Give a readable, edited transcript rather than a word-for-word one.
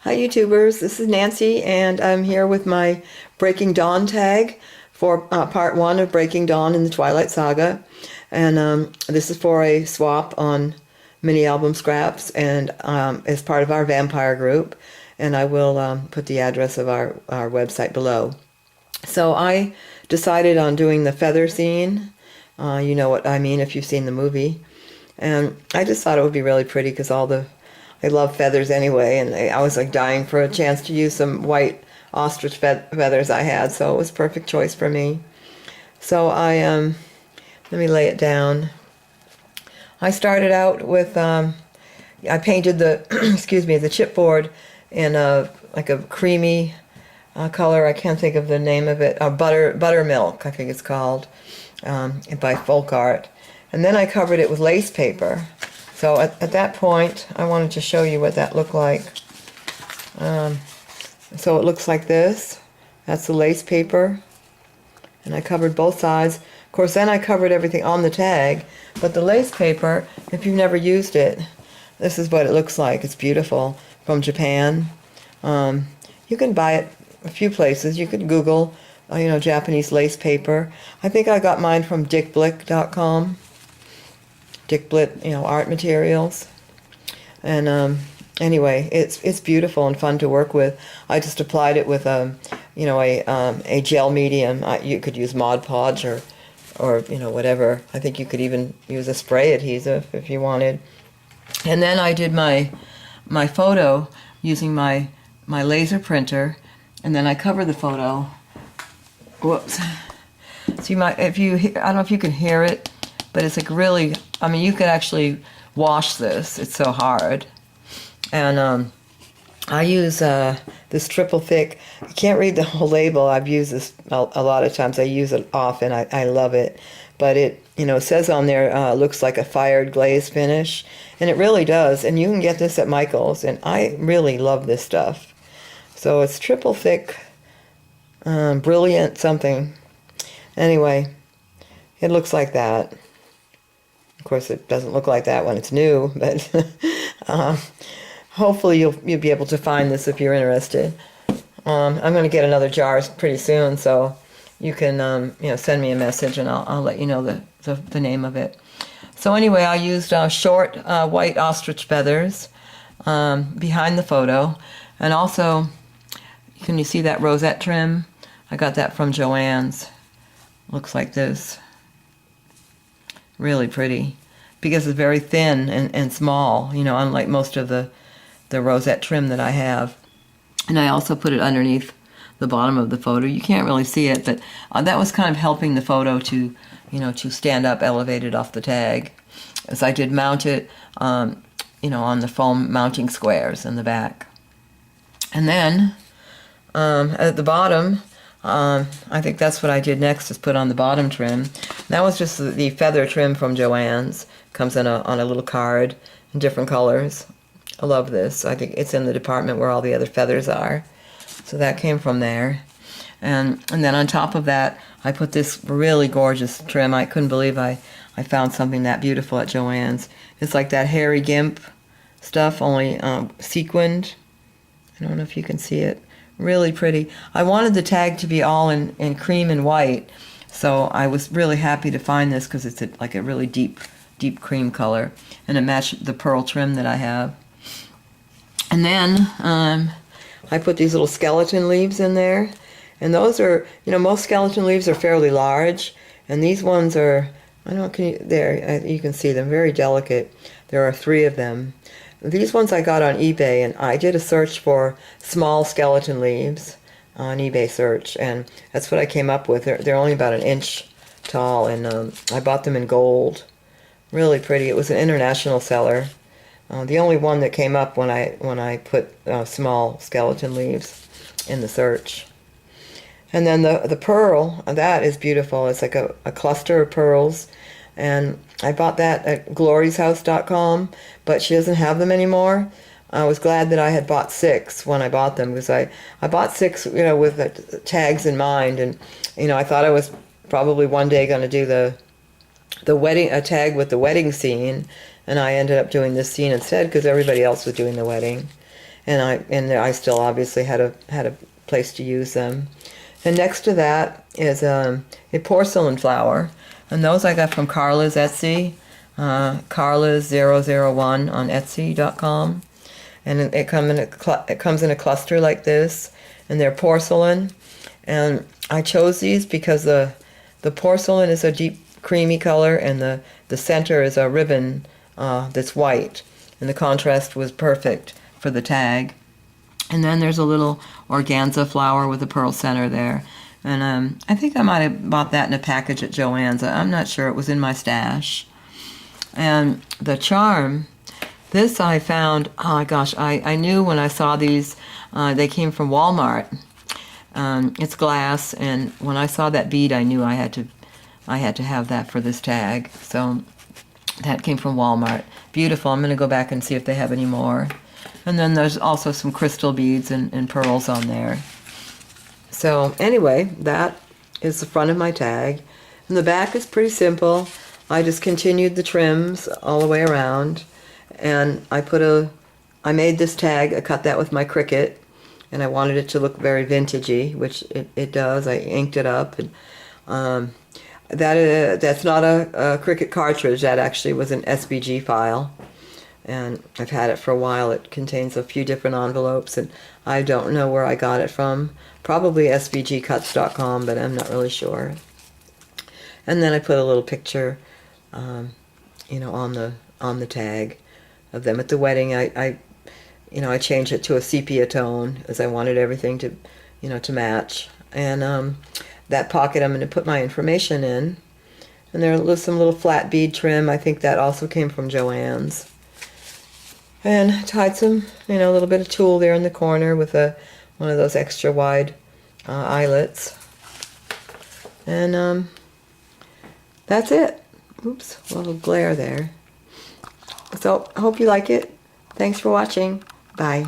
Hi YouTubers, this is Nancy and I'm here with my Breaking Dawn tag for part 1 of Breaking Dawn in the Twilight Saga. And this is for a swap on mini album scraps and as part of our vampire group. And I will put the address of our website below. So I decided on doing the feather scene. You know what I mean if you've seen the movie. And I just thought it would be really pretty because I love feathers anyway, and I was like dying for a chance to use some white ostrich feathers I had, so it was a perfect choice for me. So let me lay it down. I started out with, I painted the, excuse me, the chipboard in like a creamy color. I can't think of the name of it. Buttermilk, I think it's called, by Folk Art. And then I covered it with lace paper. So at that point, I wanted to show you what that looked like. So it looks like this. That's the lace paper. And I covered both sides. Of course, then I covered everything on the tag. But the lace paper, if you've never used it, this is what it looks like. It's beautiful. From Japan. You can buy it a few places. You could Google, Japanese lace paper. I think I got mine from dickblick.com. Dick Blitt, art materials. And anyway, it's beautiful and fun to work with. I just applied it with a gel medium. You could use Mod Podge or whatever. I think you could even use a spray adhesive if you wanted. And then I did my photo using my laser printer, and then I covered the photo. Whoops. So I don't know if you can hear it, but it's like really, you could actually wash this. It's so hard. And I use this triple thick. You can't read the whole label. I've used this a lot of times. I use it often. I love it. But it says on there, looks like a fired glaze finish. And it really does. And you can get this at Michael's. And I really love this stuff. So it's triple thick, brilliant something. Anyway, it looks like that. Of course, it doesn't look like that when it's new, but hopefully you'll be able to find this if you're interested. I'm going to get another jar pretty soon, so you can send me a message and I'll let you know the name of it. So anyway, I used short white ostrich feathers behind the photo, and also, can you see that rosette trim? I got that from Joann's. Looks like this. Really pretty, because it's very thin and small, unlike most of the rosette trim that I have. And I also put it underneath the bottom of the photo. You can't really see it, but that was kind of helping the photo to stand up elevated off the tag, as I did mount it, on the foam mounting squares in the back. And then at the bottom, I think that's what I did next, is put on the bottom trim. That was just the feather trim from Joann's. Comes on a little card in different colors. I love this. I think it's in the department where all the other feathers are. So that came from there. And then on top of that, I put this really gorgeous trim. I couldn't believe I found something that beautiful at Joann's. It's like that hairy gimp stuff, only sequined. I don't know if you can see it. Really pretty. I wanted the tag to be all in cream and white, so I was really happy to find this because it's like a really deep cream color, and it matched the pearl trim that I have. And then I put these little skeleton leaves in there, and those are, most skeleton leaves are fairly large, and these ones are, you can see them, very delicate. There are 3 of them. These ones I got on eBay, and I did a search for small skeleton leaves on eBay search, and that's what I came up with. They're only about 1 inch tall, and I bought them in gold. Really pretty. It was an international seller. The only one that came up when I put small skeleton leaves in the search. And then the pearl, that is beautiful. It's like a cluster of pearls. And I bought that at glorieshouse.com, but she doesn't have them anymore. I was glad that I had bought 6 when I bought them, because I bought 6, with the tags in mind, and I thought I was probably one day going to do the wedding, a tag with the wedding scene, and I ended up doing this scene instead because everybody else was doing the wedding. and I still obviously had a place to use them. And next to that is a porcelain flower, and those I got from Carla's Etsy, Carla's001 on Etsy.com, and it comes in a cluster like this, and they're porcelain. And I chose these because the porcelain is a deep creamy color, and the center is a ribbon that's white, and the contrast was perfect for the tag. And then there's a little organza flower with a pearl center there. And I think I might have bought that in a package at Joann's. I'm not sure. It was in my stash. And the charm, this I found, oh my gosh, I knew when I saw these, they came from Walmart. It's glass, and when I saw that bead, I knew I had to have that for this tag. So that came from Walmart. Beautiful. I'm going to go back and see if they have any more. And then there's also some crystal beads and pearls on there. So anyway, that is the front of my tag. And the back is pretty simple. I just continued the trims all the way around. And I made this tag, I cut that with my Cricut. And I wanted it to look very vintagey, which it does. I inked it up. And that's not a Cricut cartridge. That actually was an SVG file. And I've had it for a while. It contains a few different envelopes, and I don't know where I got it from. Probably svgcuts.com, but I'm not really sure. And then I put a little picture, you know, on the tag of them at the wedding. I changed it to a sepia tone as I wanted everything to, you know, to match. And that pocket I'm going to put my information in. And there was some little flat bead trim. I think that also came from Joann's. And tied some, you know, a little bit of tulle there in the corner with one of those extra wide eyelets. And that's it. Oops, a little glare there. So I hope you like it. Thanks for watching. Bye.